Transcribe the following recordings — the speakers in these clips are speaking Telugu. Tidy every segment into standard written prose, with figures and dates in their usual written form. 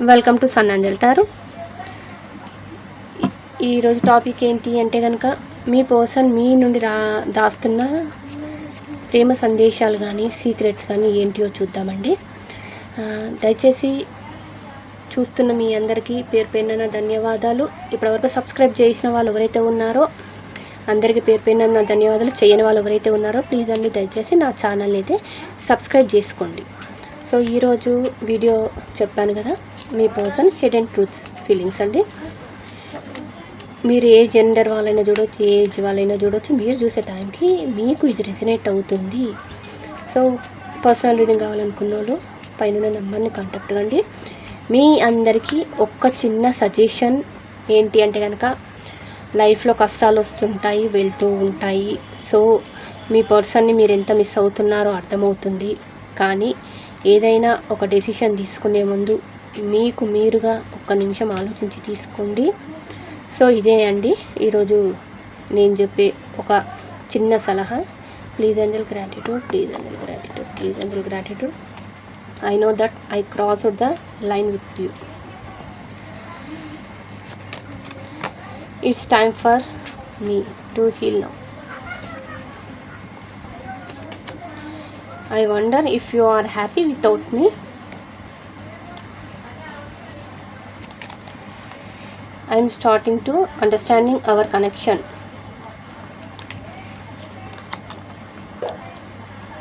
Welcome to Sun Angel Tarot. ఈరోజు టాపిక్ ఏంటి అంటే కనుక మీ పర్సన్ మీ నుండి దాస్తున్న ప్రేమ సందేశాలు కానీ సీక్రెట్స్ కానీ ఏంటియో చూద్దామండి. దయచేసి చూస్తున్న మీ అందరికీ పేరు పేరున ధన్యవాదాలు. ఇప్పటివరకు సబ్స్క్రైబ్ చేసిన వాళ్ళు ఎవరైతే ఉన్నారో అందరికీ పేరు పేరున ధన్యవాదాలు. చేయని వాళ్ళు ఎవరైతే ఉన్నారో ప్లీజ్ అండి దయచేసి నా ఛానల్ అయితే సబ్స్క్రైబ్ చేసుకోండి. సో ఈరోజు వీడియో చెప్పాను కదా, మీ పర్సన్ హిడెన్ ట్రూత్స్ ఫీలింగ్స్ అండి. మీరు ఏ జెండర్ వాళ్ళైనా చూడవచ్చు, ఏ ఏజ్ వాళ్ళైనా చూడవచ్చు. మీరు చూసే టైంకి మీకు ఇది రెసినేట్ అవుతుంది. సో పర్సనల్ రీడింగ్ కావాలనుకున్న వాళ్ళు పైన నెంబర్ని కాంటాక్ట్ కండి. మీ అందరికీ ఒక్క చిన్న సజెషన్ ఏంటి అంటే కనుక, లైఫ్లో కష్టాలు వస్తుంటాయి, వెళ్తూ ఉంటాయి. సో మీ పర్సన్ని మీరు ఎంత మిస్ అవుతున్నారో అర్థమవుతుంది. కానీ ఏదైనా ఒక డెసిషన్ తీసుకునే ముందు మీకు మీరుగా ఒక్క నిమిషం ఆలోచించి తీసుకోండి. సో ఇదే అండి ఈరోజు నేను చెప్పే ఒక చిన్న సలహా. Please angel gratitude, please angel gratitude, please angel gratitude. I know that I crossed the line with you. It's time for me to heal now. I wonder if you are happy without me. I am starting to understanding our connection.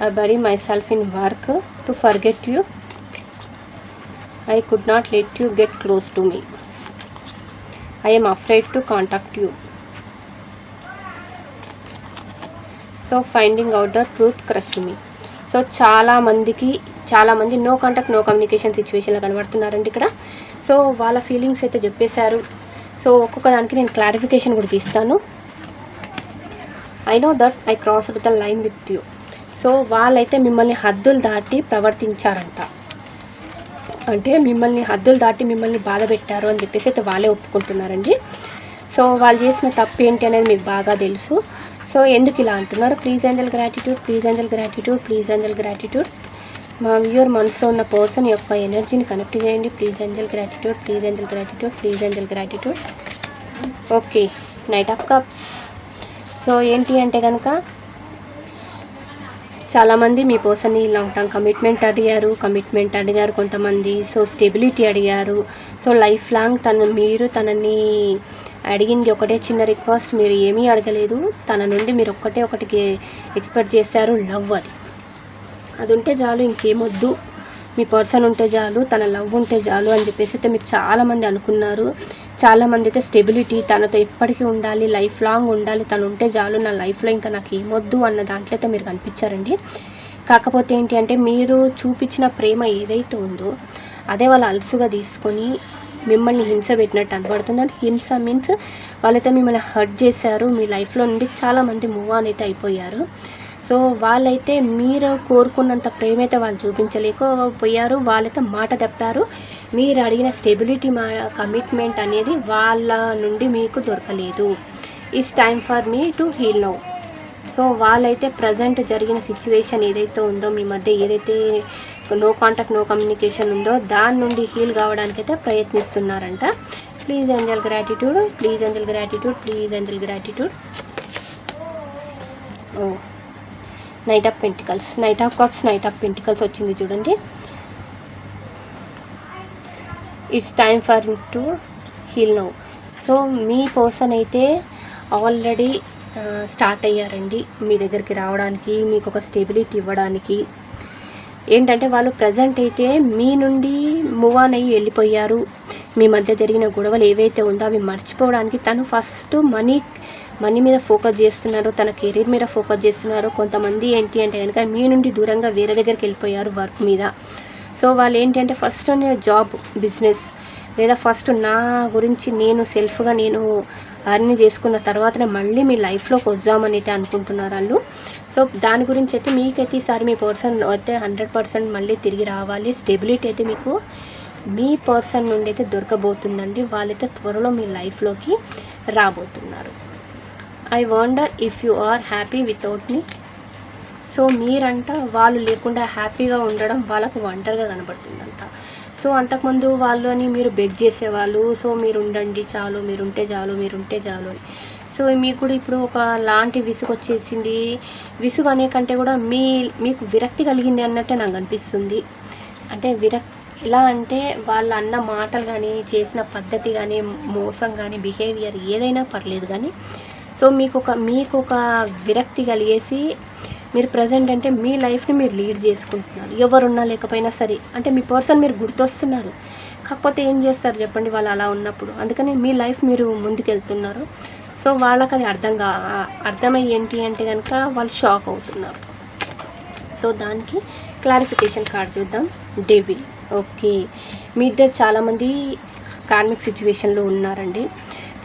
I bury myself in work to forget you. I could not let you get close to me. I am afraid to contact you. So finding out the truth crushed me. So చాలామంది నో కాంటాక్ట్ నో కమ్యూనికేషన్ సిచ్యువేషన్లో కనబడుతున్నారండి ఇక్కడ. సో వాళ్ళ ఫీలింగ్స్ అయితే చెప్పేశారు. సో ఒక్కొక్క దానికి నేను క్లారిఫికేషన్ కూడా తీస్తాను. I know that I crossed the line with you. So వాళ్ళైతే మిమ్మల్ని హద్దులు దాటి ప్రవర్తించారంట. అంటే మిమ్మల్ని హద్దులు దాటి మిమ్మల్ని బాధ పెట్టారు అని చెప్పేసి అయితే వాళ్ళే ఒప్పుకుంటున్నారండి. సో వాళ్ళు చేసిన తప్పు ఏంటి అనేది మీకు బాగా తెలుసు. సో ఎందుకు ఇలా అంటున్నారు? Please angel gratitude, please angel gratitude, please angel gratitude. మా వ్యూయర్ మనసులో ఉన్న పర్సన్ యొక్క ఎనర్జీని కనెక్ట్ చేయండి. Please angel gratitude, please angel gratitude, please angel gratitude. Okay, night of cups. So ఏంటి అంటే కనుక చాలామంది మీ పర్సన్ని లాంగ్ టర్మ్ కమిట్మెంట్ అడిగారు కొంతమంది. సో స్టెబిలిటీ అడిగారు. సో లైఫ్ లాంగ్ మీరు తనని అడిగింది ఒకటే చిన్న రిక్వెస్ట్, మీరు ఏమీ అడగలేదు. తన నుండి మీరు ఒకటికి ఎక్స్పెక్ట్ చేశారు, లవ్. అది ఉంటే చాలు, ఇంకేమొద్దు. మీ పర్సన్ ఉంటే చాలు, తన లవ్ ఉంటే చాలు అని చెప్పేసి అయితే మీరు చాలామంది అనుకున్నారు. చాలామంది అయితే స్టెబిలిటీ, తనతో ఎప్పటికీ ఉండాలి, లైఫ్ లాంగ్ ఉండాలి, తను ఉంటే చాలు నా లైఫ్లో, ఇంకా నాకు ఏమొద్దు అన్న దాంట్లో అయితే మీరు కనిపించారండి. కాకపోతే ఏంటి అంటే మీరు చూపించిన ప్రేమ ఏదైతే ఉందో అదే వాళ్ళు అలసుగా తీసుకొని మిమ్మల్ని హింస పెట్టినట్టు అనబడుతుంది. అంటే హింస మీన్స్ వాళ్ళైతే మిమ్మల్ని హర్ట్ చేశారు. మీ లైఫ్లో నుండి చాలామంది మూవ్ ఆన్ అయితే అయిపోయారు. సో వాళ్ళైతే మీరు కోరుకున్నంత ప్రేమ అయితే వాళ్ళు చూపించలేకపోయారు. వాళ్ళైతే మాట తప్పారు. మీరు అడిగిన స్టెబిలిటీ కమిట్మెంట్ అనేది వాళ్ళ నుండి మీకు దొరకలేదు. It's time for me to heal now. So వాళ్ళైతే ప్రజెంట్ జరిగిన సిచ్యువేషన్ ఏదైతే ఉందో, మీ మధ్య ఏదైతే నో కాంటాక్ట్ నో కమ్యూనికేషన్ ఉందో దాని నుండి హీల్ కావడానికైతే ప్రయత్నిస్తున్నారంట. Please angel gratitude, please angel gratitude, please angel gratitude. Oh knight of pentacles, knight of cups, knight of pentacles వచ్చింది చూడండి. It's time for to heal now. So మీ పర్సన్ అయితే ఆల్రెడీ స్టార్ట్ అయ్యారండి మీ దగ్గరికి రావడానికి, మీకు ఒక స్టెబిలిటీ ఇవ్వడానికి. ఏంటంటే వాళ్ళు ప్రజెంట్ అయితే మీ నుండి మూవ్ ఆన్ అయ్యి వెళ్ళిపోయారు. మీ మధ్య జరిగిన గొడవలు ఏవైతే ఉందో అవి మర్చిపోవడానికి తను ఫస్ట్ మనీ మీద ఫోకస్ చేస్తున్నారు, తన కెరీర్ మీద ఫోకస్ చేస్తున్నారు. కొంతమంది ఏంటి అంటే కనుక మీ నుండి దూరంగా వేరే దగ్గరికి వెళ్ళిపోయారు వర్క్ మీద. సో వాళ్ళు ఏంటి అంటే ఫస్ట్ జాబ్, బిజినెస్, లేదా ఫస్ట్ నా గురించి నేను సెల్ఫ్గా నేను అర్న్ చేసుకున్న తర్వాతనే మళ్ళీ మీ లైఫ్లోకి వద్దామని అయితే అనుకుంటున్నారు వాళ్ళు. సో దాని గురించి అయితే మీకైతే ఈసారి మీ పర్సన్ అయితే 100% మళ్ళీ తిరిగి రావాలి. స్టెబిలిటీ అయితే మీకు మీ పర్సన్ నుండి అయితే దొరకబోతుందండి. వాళ్ళైతే త్వరలో మీ లైఫ్లోకి రాబోతున్నారు. I wonder if you are happy without me. So మీరంట వాళ్ళు లేకుండా హ్యాపీగా ఉండడం వాళ్ళకు ఒంటరిగా కనబడుతుందంట. సో సో అంతకుముందు వాళ్ళు అని మీరు బెగ్ చేసేవాళ్ళు, సో మీరు ఉండండి చాలు, మీరుంటే చాలు అని. సో మీకు కూడా ఇప్పుడు ఒక లాంటి విసుగు వచ్చేసింది. విసుగు అనే కంటే కూడా మీకు విరక్తి కలిగింది అన్నట్టే నాకు అనిపిస్తుంది. అంటే ఎలా అంటే వాళ్ళు అన్న మాటలు కానీ, చేసిన పద్ధతి కానీ, మోసం కానీ, బిహేవియర్ ఏదైనా పర్లేదు కానీ, సో మీకు ఒక విరక్తి కలిగేసి మీరు ప్రజెంట్ అంటే మీ లైఫ్ని మీరు లీడ్ చేసుకుంటున్నారు. ఎవరున్నా లేకపోయినా సరే, అంటే మీ పర్సన్ మీరు గుర్తొస్తున్నారు. కాకపోతే ఏం చేస్తారు చెప్పండి వాళ్ళు అలా ఉన్నప్పుడు. అందుకని మీ లైఫ్ మీరు ముందుకెళ్తున్నారు. సో వాళ్ళకి అది అర్థమయ్యి ఏంటి అంటే కనుక వాళ్ళు షాక్ అవుతున్నారు. సో దానికి క్లారిఫికేషన్ కార్డ్ చూద్దాం. డెవిల్. ఓకే, మీ ఇద్దరు చాలామంది కార్మిక్ సిచ్యువేషన్లో ఉన్నారండి.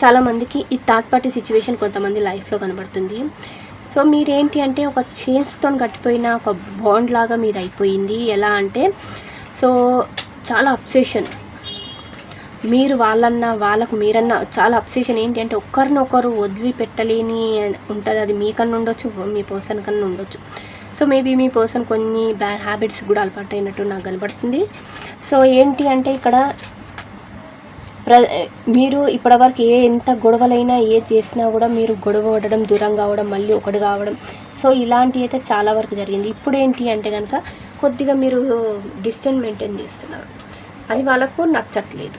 చాలామందికి ఈ థర్డ్ పార్టీ సిచ్యువేషన్ కొంతమంది లైఫ్లో కనబడుతుంది. సో మీరేంటి అంటే ఒక చైన్స్తో కట్టిపోయిన ఒక బాండ్ లాగా మీది అయిపోయింది. ఎలా అంటే సో చాలా అబ్సెషన్, మీరు వాళ్ళకు మీరన్నా చాలా అబ్సెషన్. ఏంటి అంటే ఒకరినొకరు వదిలిపెట్టలేని ఉంటుంది. అది మీకన్నా ఉండొచ్చు, మీ పర్సన్ కన్నా ఉండొచ్చు. సో మేబీ మీ పర్సన్ కొన్ని బ్యాడ్ హ్యాబిట్స్ కూడా అలవాటు అయినట్టు నాకు కనబడుతుంది. సో ఏంటి అంటే ఇక్కడ మీరు ఇప్పటివరకు ఎంత గొడవలైనా చేసినా కూడా మీరు గొడవ పడడం, దూరం కావడం, మళ్ళీ ఒకటి కావడం, సో ఇలాంటివి అయితే చాలా వరకు జరిగింది. ఇప్పుడు ఏంటి అంటే కనుక కొద్దిగా మీరు డిస్టెన్స్ మెయింటైన్ చేస్తున్నారు. అది వాళ్ళకు నచ్చట్లేదు.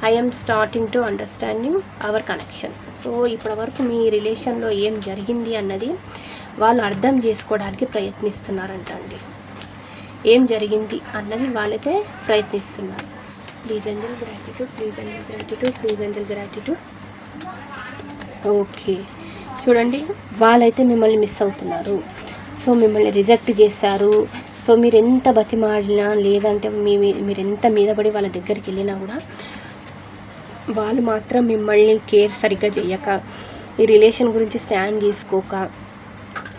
I'm starting to understanding our connection. So ఇప్పటివరకు మీ రిలేషన్లో ఏం జరిగింది అన్నది వాళ్ళు అర్థం చేసుకోవడానికి ప్రయత్నిస్తున్నారంట అండి. ఏం జరిగింది అన్నది వాళ్ళైతే ప్రయత్నిస్తున్నారు. Please angel gratitude, please angel gratitude, please angel gratitude. Okay, చూడండి వాళ్ళైతే మిమ్మల్ని మిస్ అవుతున్నారు. సో మిమ్మల్ని రిజెక్ట్ చేశారు. సో మీరు ఎంత బతిమాడినా లేదంటే మీరు ఎంత మీద పడి వాళ్ళ దగ్గరికి వెళ్ళినా కూడా వాళ్ళు మాత్రం మిమ్మల్ని కేర్ సరిగ్గా చేయక, ఈ రిలేషన్ గురించి స్టాండ్ తీసుకోక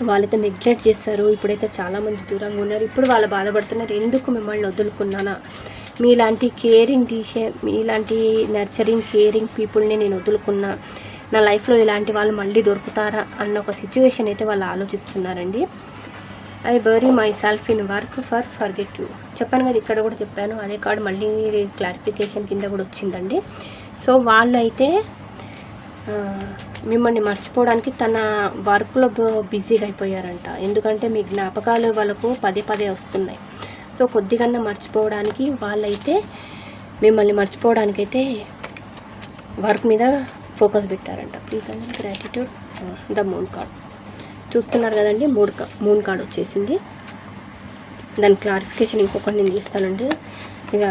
వాళ్ళైతే నెగ్లెక్ట్ చేస్తారు. ఇప్పుడైతే చాలామంది దూరంగా ఉన్నారు. ఇప్పుడు వాళ్ళు బాధపడుతున్నారు, ఎందుకు మిమ్మల్ని వదులుకున్నానా, మీలాంటి మీలాంటి నర్చరింగ్ కేరింగ్ పీపుల్ని నేను వదులుకున్నా, నా లైఫ్లో ఇలాంటి వాళ్ళు మళ్ళీ దొరుకుతారా అన్న ఒక సిచ్యువేషన్ అయితే వాళ్ళు ఆలోచిస్తున్నారండి. I bury myself in work forget you. చెప్పాను కదా, ఇక్కడ కూడా చెప్పాను. అదే కార్డు మళ్ళీ క్లారిఫికేషన్ కింద కూడా వచ్చిందండి. సో వాళ్ళు అయితే మిమ్మల్ని మర్చిపోవడానికి తన వర్క్లో బిజీగా అయిపోయారంట. ఎందుకంటే మీ జ్ఞాపకాలు వాళ్ళకు పదే వస్తున్నాయి. సో కొద్దిగా మర్చిపోవడానికి వాళ్ళైతే మిమ్మల్ని మర్చిపోవడానికైతే వర్క్ మీద ఫోకస్ పెట్టారంట. ప్లీజ్ అండి గ్రాటిట్యూడ్. ద మూన్ కార్డ్ చూస్తున్నారు కదండి, మూన్ కార్డ్ వచ్చేసింది. దాని క్లారిఫికేషన్ ఇంకొకటి నేను ఇస్తానండి. ఇక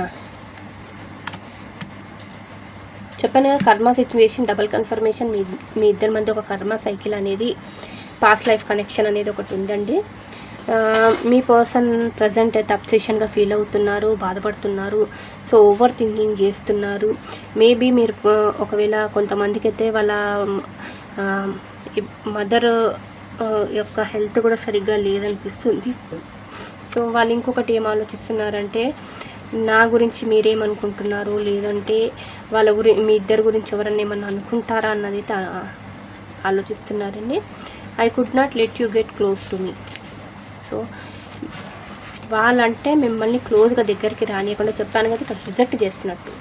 చెప్పాను కదా, కర్మ సిచ్యువేషన్ డబల్ కన్ఫర్మేషన్. మీ ఇద్దరి మధ్య ఒక కర్మ సైకిల్ అనేది, పాస్ట్ లైఫ్ కనెక్షన్ అనేది ఒకటి ఉందండి. మీ పర్సన్ ప్రజెంట్ అయితే అబ్సెషన్గా ఫీల్ అవుతున్నారు, బాధపడుతున్నారు. సో ఓవర్ థింకింగ్ చేస్తున్నారు. మేబీ మీరు ఒకవేళ కొంతమందికి అయితే వాళ్ళ మదర్ యొక్క హెల్త్ కూడా సరిగ్గా లేదనిపిస్తుంది. సో వాళ్ళు ఇంకొకటి ఏం ఆలోచిస్తున్నారంటే, నా గురించి మీరేమనుకుంటున్నారు, లేదంటే మీ ఇద్దరి గురించి ఎవరన్నా ఏమన్నా అనుకుంటారా అన్నది ఆలోచిస్తున్నారండి. I could not let you get close to me. So వాళ్ళంటే మిమ్మల్ని క్లోజ్గా దగ్గరికి రానియకుండా, చెప్పాను కదా ఇక్కడ రిజెక్ట్ చేస్తున్నట్టు.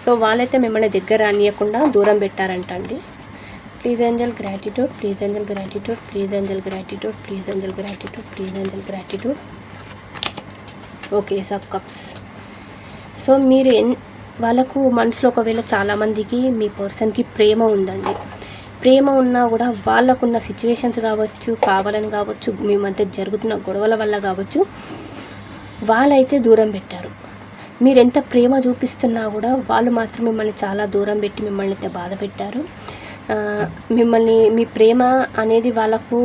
సో వాళ్ళైతే మిమ్మల్ని దగ్గర రానియకుండా దూరం పెట్టారంట అండి. Please angel gratitude, please angel gratitude, please angel gratitude, please angel gratitude, please angel gratitude. Okay, sub cups. So మీరు వాళ్ళకు మనసులో ఒకవేళ చాలామందికి మీ పర్సన్కి ప్రేమ ఉందండి. ప్రేమ ఉన్నా కూడా వాళ్ళకున్న సిచ్యువేషన్స్ కావచ్చు, కావాలని కావచ్చు, మీ మధ్య జరుగుతున్న గొడవల వల్ల కావచ్చు, వాళ్ళైతే దూరం పెట్టారు. మీరు ఎంత ప్రేమ చూపిస్తున్నా కూడా వాళ్ళు మాత్రం మిమ్మల్ని చాలా దూరం పెట్టి మిమ్మల్ని అయితే బాధ పెట్టారు. మిమ్మల్ని మీ ప్రేమ అనేది వాళ్ళకు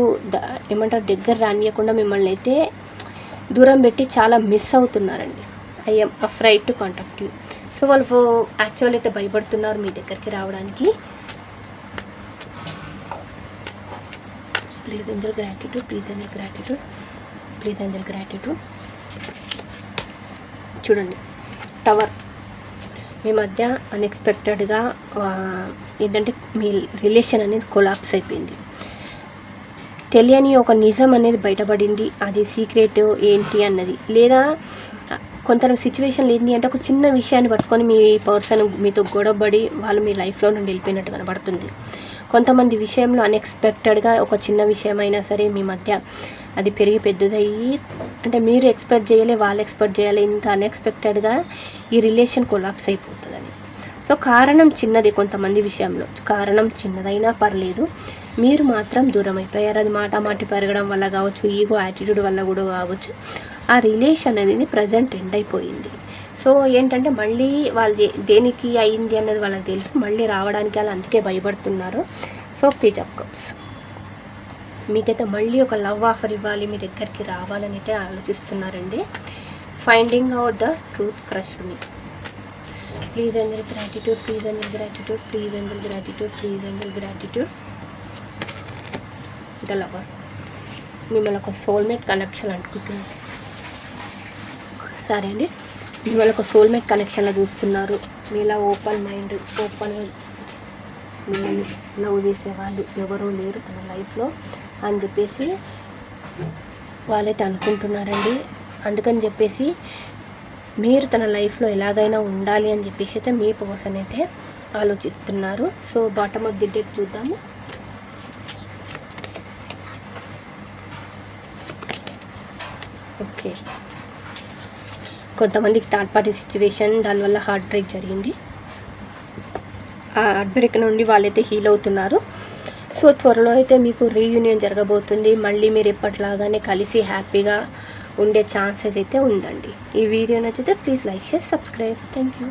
ఏమంటారు దగ్గర రానియకుండా మిమ్మల్ని అయితే దూరం పెట్టి చాలా మిస్ అవుతున్నారండి. I am afraid to contact you. So వాళ్ళు యాక్చువల్ అయితే భయపడుతున్నారు మీ దగ్గరికి రావడానికి. Please angel gratitude, please angel gratitude, please angel gratitude. చూడండి, టవర్. మీ మధ్య అన్ఎక్స్పెక్టెడ్గా ఏంటంటే మీ రిలేషన్ అనేది కొలాప్స్ అయిపోయింది. తెలియని ఒక నిజం అనేది బయటపడింది. అది సీక్రెట్ ఏంటి అన్నది, లేదా కొంత సిచ్యువేషన్లు ఏంటి అంటే ఒక చిన్న విషయాన్ని పట్టుకొని మీ పర్సన్ మీతో గొడవపడి వాళ్ళు మీ లైఫ్లో నుండి వెళ్ళిపోయినట్టు కనబడుతుంది. కొంతమంది విషయంలో అన్ఎక్స్పెక్టెడ్గా ఒక చిన్న విషయమైనా సరే మీ మధ్య అది పెరిగి పెద్దదయ్యి, అంటే మీరు ఎక్స్పెక్ట్ చేయలే, వాళ్ళు ఎక్స్పెక్ట్ చేయాలి, ఇంత అన్ఎక్స్పెక్టెడ్గా ఈ రిలేషన్ కొలాప్స్ అయిపోతుందని. సో కారణం చిన్నది, కొంతమంది విషయంలో కారణం చిన్నదైనా పర్లేదు, మీరు మాత్రం దూరం అయిపోయారు. అది మాటి పెరగడం వల్ల కావచ్చు, ఈగో యాటిట్యూడ్ వల్ల కూడా కావచ్చు. ఆ రిలేషన్ అనేది ప్రజెంట్ ఎండ్ అయిపోయింది. సో ఏంటంటే మళ్ళీ వాళ్ళు దేనికి అయింది అన్నది వాళ్ళకి తెలుసు, మళ్ళీ రావడానికి వాళ్ళు అందుకే భయపడుతున్నారు. సో పేజ్ ఆఫ్ కప్స్ మీకైతే మళ్ళీ ఒక లవ్ ఆఫర్ ఇవ్వాలి, మీ దగ్గరికి రావాలని అయితే ఆలోచిస్తున్నారండి. Finding out the truth crushed me. Please angel gratitude, please angel gratitude, please angel gratitude, please angel gratitude. The lovers మిమ్మల్ని ఒక సోల్మేట్ కనెక్షన్ అనుకుంటుంది. సరే అండి, మిమ్మల్ని ఒక సోల్మేట్ కనెక్షన్లో చూస్తున్నారు. మీలా ఓపెన్ మైండ్, ఓపెన్ మిమ్మల్ని లవ్ చేసేవాళ్ళు ఎవరూ లేరు తన లైఫ్లో అని చెప్పేసి వాళ్ళైతే అనుకుంటున్నారండి. అందుకని చెప్పేసి మీరు తన లైఫ్లో ఎలాగైనా ఉండాలి అని చెప్పేసి అయితే మీ పర్సన్ అయితే ఆలోచిస్తున్నారు. So bottom of the deck చూద్దాము. ఓకే, కొంతమందికి థర్డ్ పార్టీ సిచ్యువేషన్, దానివల్ల హార్ట్ బ్రేక్ జరిగింది. ఆ హార్ట్ బ్రేక్ నుండి వాళ్ళైతే హీల్ అవుతున్నారు. సో త్వరలో అయితే మీకు రీయూనియన్ జరగబోతుంది. మళ్ళీ మీరు ఎప్పటిలాగానే కలిసి హ్యాపీగా ఉండే ఛాన్స్ అయితే ఉందండి. ఈ వీడియో నచ్చితే please like, share, subscribe. Thank you.